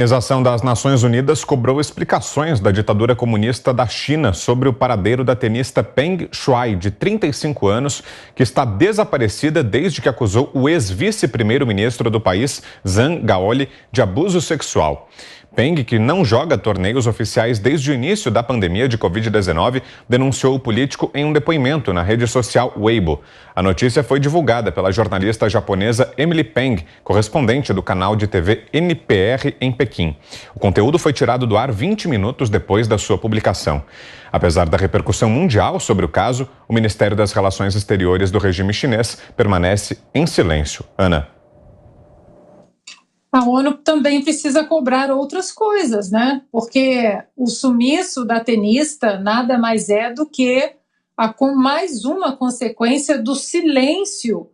Organização das Nações Unidas cobrou explicações da ditadura comunista da China sobre o paradeiro da tenista Peng Shuai, de 35 anos, que está desaparecida desde que acusou o ex-vice-primeiro-ministro do país, Zhang Gaoli, de abuso sexual. Peng, que não joga torneios oficiais desde o início da pandemia de Covid-19, denunciou o político em um depoimento na rede social Weibo. A notícia foi divulgada pela jornalista japonesa Emily Peng, correspondente do canal de TV NPR em Pequim. O conteúdo foi tirado do ar 20 minutos depois da sua publicação. Apesar da repercussão mundial sobre o caso, o Ministério das Relações Exteriores do regime chinês permanece em silêncio. Ana. A ONU também precisa cobrar outras coisas, né? Porque o sumiço da tenista nada mais é do que mais uma consequência do silêncio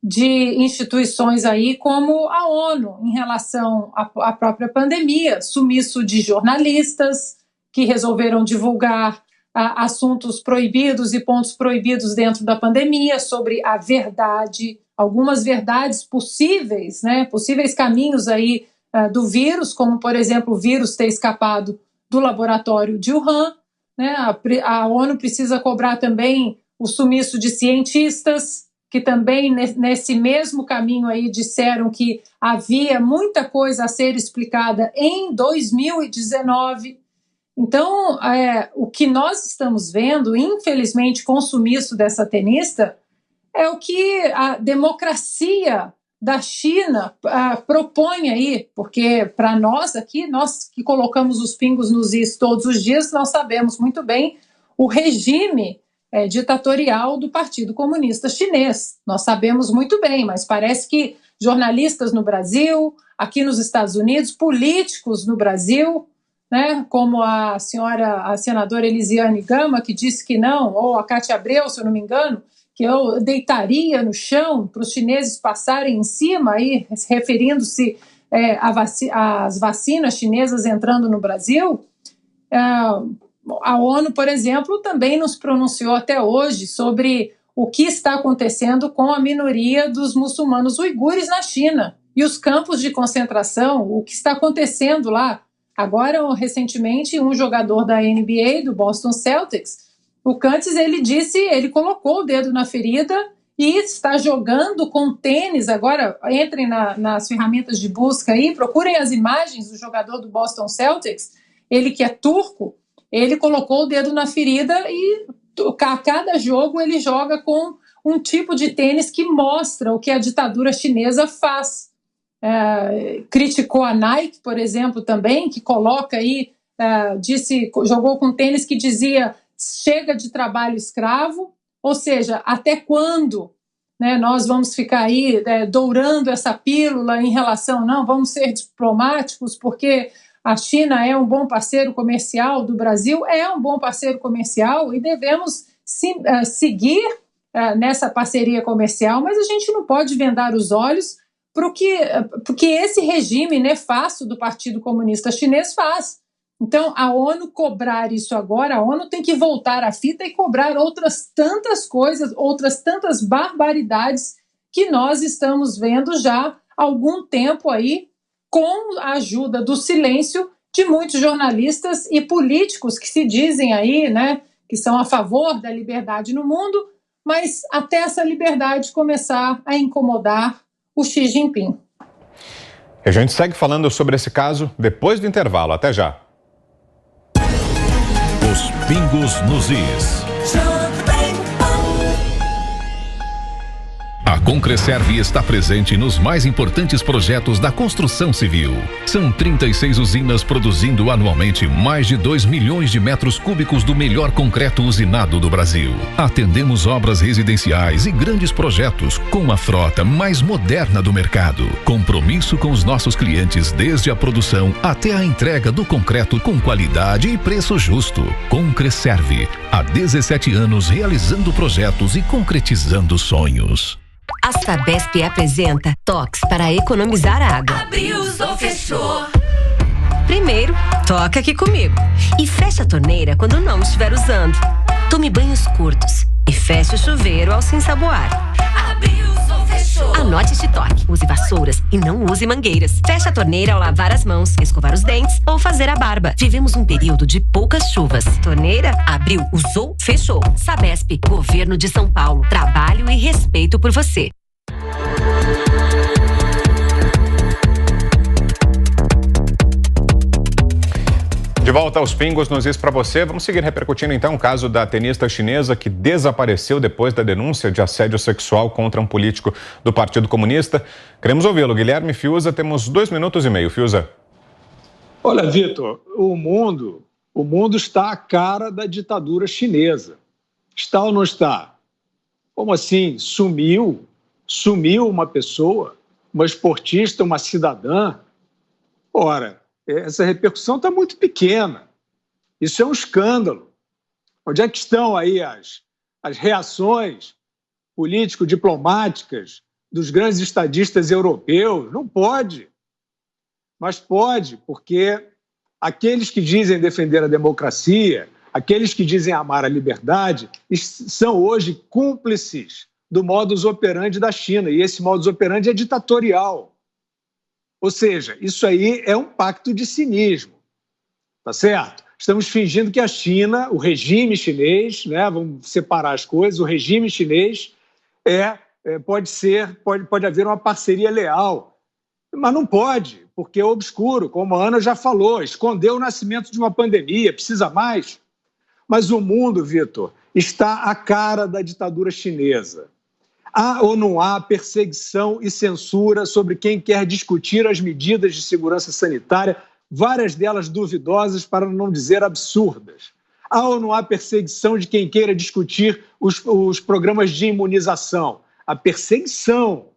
de instituições aí como a ONU em relação à própria pandemia, sumiço de jornalistas que resolveram divulgar assuntos proibidos e pontos proibidos dentro da pandemia sobre a verdade, algumas verdades possíveis, né, possíveis caminhos aí do vírus, como, por exemplo, o vírus ter escapado do laboratório de Wuhan, né, a ONU precisa cobrar também o sumiço de cientistas, que também nesse mesmo caminho aí disseram que havia muita coisa a ser explicada em 2019. Então, o que nós estamos vendo, infelizmente, com o sumiço dessa tenista, é o que a democracia da China propõe aí, porque para nós aqui, nós que colocamos os pingos nos is todos os dias, nós sabemos muito bem o regime ditatorial do Partido Comunista Chinês. Nós sabemos muito bem, mas parece que jornalistas no Brasil, aqui nos Estados Unidos, políticos no Brasil, né, como a senadora Elisiane Gama, que disse que não, ou a Cátia Abreu, se eu não me engano, que eu deitaria no chão para os chineses passarem em cima, aí, referindo-se às vacinas chinesas entrando no Brasil. A ONU, por exemplo, também nos pronunciou até hoje sobre o que está acontecendo com a minoria dos muçulmanos uigures na China e os campos de concentração, o que está acontecendo lá. Agora, recentemente, um jogador da NBA, do Boston Celtics, o Cantes, ele colocou o dedo na ferida e está jogando com tênis. Agora, entrem nas ferramentas de busca aí, procurem as imagens do jogador do Boston Celtics, ele que é turco, ele colocou o dedo na ferida e a cada jogo ele joga com um tipo de tênis que mostra o que a ditadura chinesa faz. Criticou a Nike, por exemplo, também, que coloca aí, jogou com tênis que dizia chega de trabalho escravo, ou seja, até quando, né, nós vamos ficar aí dourando essa pílula em relação, não, vamos ser diplomáticos porque a China é um bom parceiro comercial do Brasil, é um bom parceiro comercial e devemos seguir nessa parceria comercial, mas a gente não pode vendar os olhos porque esse regime nefasto do Partido Comunista Chinês faz. Então, a ONU cobrar isso agora, a ONU tem que voltar à fita e cobrar outras tantas coisas, outras tantas barbaridades que nós estamos vendo já há algum tempo aí, com a ajuda do silêncio de muitos jornalistas e políticos que se dizem aí, né, que são a favor da liberdade no mundo, mas até essa liberdade começar a incomodar o Xi Jinping. A gente segue falando sobre esse caso depois do intervalo. Até já. Os pingos nos is. A Concreserve está presente nos mais importantes projetos da construção civil. São 36 usinas produzindo anualmente mais de 2 milhões de metros cúbicos do melhor concreto usinado do Brasil. Atendemos obras residenciais e grandes projetos com a frota mais moderna do mercado. Compromisso com os nossos clientes desde a produção até a entrega do concreto com qualidade e preço justo. Concreserve, há 17 anos realizando projetos e concretizando sonhos. A Sabesp apresenta toques para economizar água. Abriu ou fechou? Primeiro, toca aqui comigo e fecha a torneira quando não estiver usando. Tome banhos curtos e feche o chuveiro ao se ensaboar. Abriu ou fechou? Anote este toque. Use vassouras e não use mangueiras. Feche a torneira ao lavar as mãos, escovar os dentes ou fazer a barba. Vivemos um período de poucas chuvas. Torneira, abriu, usou, fechou. Sabesp, Governo de São Paulo. Trabalho e respeito por você. De volta aos pingos nos is para você. Vamos seguir repercutindo então o caso da tenista chinesa que desapareceu depois da denúncia de assédio sexual contra um político do Partido Comunista. Queremos ouvi-lo. Guilherme Fiuza, temos 2 minutos e meio. Fiuza. Olha, Vitor, o mundo está à cara da ditadura chinesa. Está ou não está? Como assim? Sumiu uma pessoa, uma esportista, uma cidadã? Ora, essa repercussão está muito pequena. Isso é um escândalo. Onde é que estão aí as reações político-diplomáticas dos grandes estadistas europeus? Não pode. Mas pode, porque aqueles que dizem defender a democracia, aqueles que dizem amar a liberdade, são hoje cúmplices do modus operandi da China. E esse modus operandi é ditatorial. Ou seja, isso aí é um pacto de cinismo, tá certo? Estamos fingindo que a China, o regime chinês, né, vamos separar as coisas, o regime chinês pode haver uma parceria leal, mas não pode, porque é obscuro, como a Ana já falou, escondeu o nascimento de uma pandemia, precisa mais. Mas o mundo, Vitor, está à cara da ditadura chinesa. Há ou não há perseguição e censura sobre quem quer discutir as medidas de segurança sanitária, várias delas duvidosas, para não dizer absurdas? Há ou não há perseguição de quem queira discutir os programas de imunização? A perseguição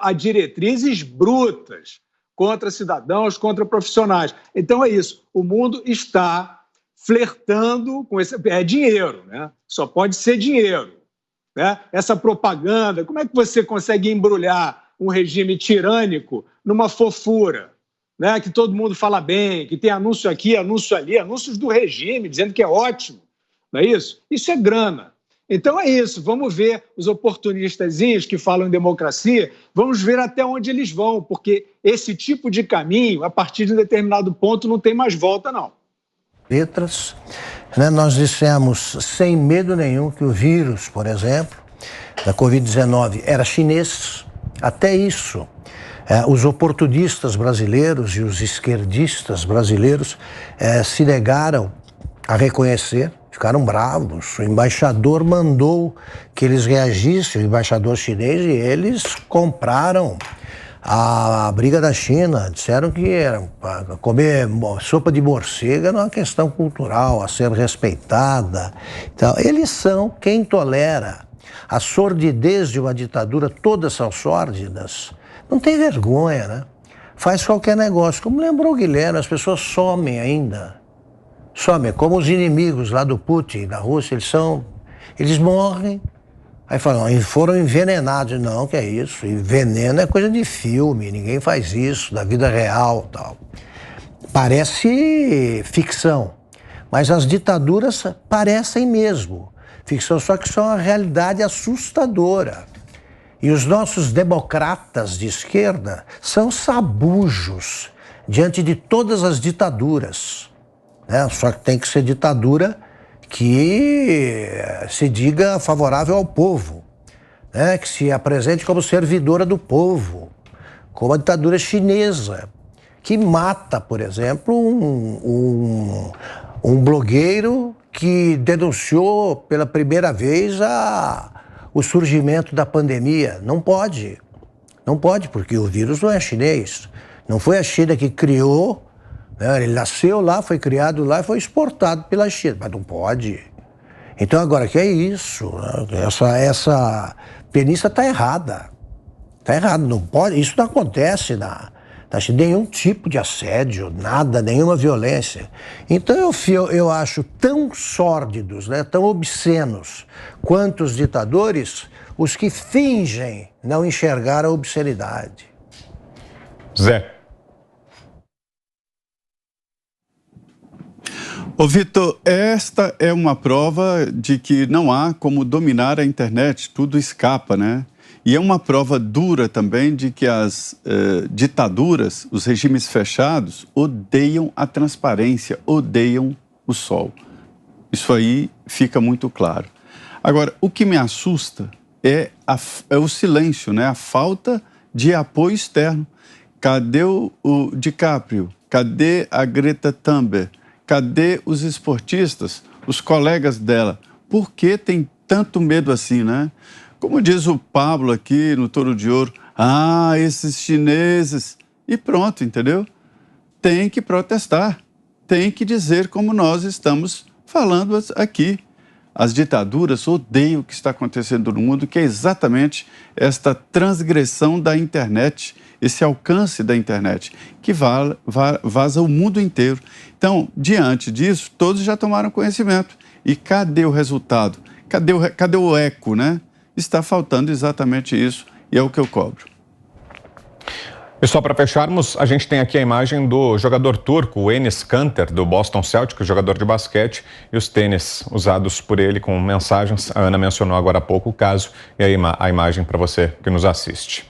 a diretrizes brutas contra cidadãos, contra profissionais. Então é isso, o mundo está flertando com esse... É dinheiro, né? Só pode ser dinheiro. Né? Essa propaganda, como é que você consegue embrulhar um regime tirânico numa fofura, né? Que todo mundo fala bem, que tem anúncio aqui, anúncio ali, anúncios do regime, dizendo que é ótimo, não é isso? Isso é grana. Então é isso, vamos ver os oportunistazinhos que falam em democracia, vamos ver até onde eles vão, porque esse tipo de caminho, a partir de um determinado ponto, não tem mais volta, não. Letras, né? Nós dissemos sem medo nenhum que o vírus, por exemplo, da Covid-19 era chinês. Até isso, os oportunistas brasileiros e os esquerdistas brasileiros se negaram a reconhecer, ficaram bravos. O embaixador mandou que eles reagissem, o embaixador chinês, e eles compraram a briga da China, disseram que comer sopa de morcega não é uma questão cultural, a ser respeitada. Então, eles são quem tolera a sordidez de uma ditadura, todas são sórdidas, não tem vergonha, né? Faz qualquer negócio. Como lembrou o Guilherme, as pessoas somem ainda. Somem, como os inimigos lá do Putin, da Rússia, eles morrem. Aí falam, foram envenenados. Não, que é isso? E veneno é coisa de filme, ninguém faz isso, da vida real, tal. Parece ficção, mas as ditaduras parecem mesmo ficção, só que são uma realidade assustadora. E os nossos democratas de esquerda são sabujos diante de todas as ditaduras, né? Só que tem que ser ditadura que se diga favorável ao povo, né? Que se apresente como servidora do povo, como a ditadura chinesa, que mata, por exemplo, um blogueiro que denunciou pela primeira vez o surgimento da pandemia. Não pode, porque o vírus não é chinês, não foi a China que criou. Ele nasceu lá, foi criado lá e foi exportado pela China, mas não pode. Então agora, que é isso? Essa premissa está errada. Está errada, não pode. Isso não acontece na China, nenhum tipo de assédio, nada, nenhuma violência. Então eu acho tão sórdidos, né, tão obscenos quanto os ditadores, os que fingem não enxergar a obscenidade. Zé. Ô Vitor, esta é uma prova de que não há como dominar a internet, tudo escapa, né? E é uma prova dura também de que as ditaduras, os regimes fechados, odeiam a transparência, odeiam o sol. Isso aí fica muito claro. Agora, o que me assusta é o silêncio, né? A falta de apoio externo. Cadê o DiCaprio? Cadê a Greta Thunberg? Cadê os esportistas, os colegas dela? Por que tem tanto medo assim, né? Como diz o Pablo aqui no Touro de Ouro, esses chineses. E pronto, entendeu? Tem que protestar, tem que dizer como nós estamos falando aqui. As ditaduras odeiam o que está acontecendo no mundo, que é exatamente esta transgressão da internet, esse alcance da internet, que vaza o mundo inteiro. Então, diante disso, todos já tomaram conhecimento. E cadê o resultado? Cadê o eco, né? Está faltando exatamente isso, e é o que eu cobro. E só para fecharmos, a gente tem aqui a imagem do jogador turco, o Enes Kanter, do Boston Celtics, jogador de basquete, e os tênis usados por ele com mensagens. A Ana mencionou agora há pouco o caso, e aí a imagem para você que nos assiste.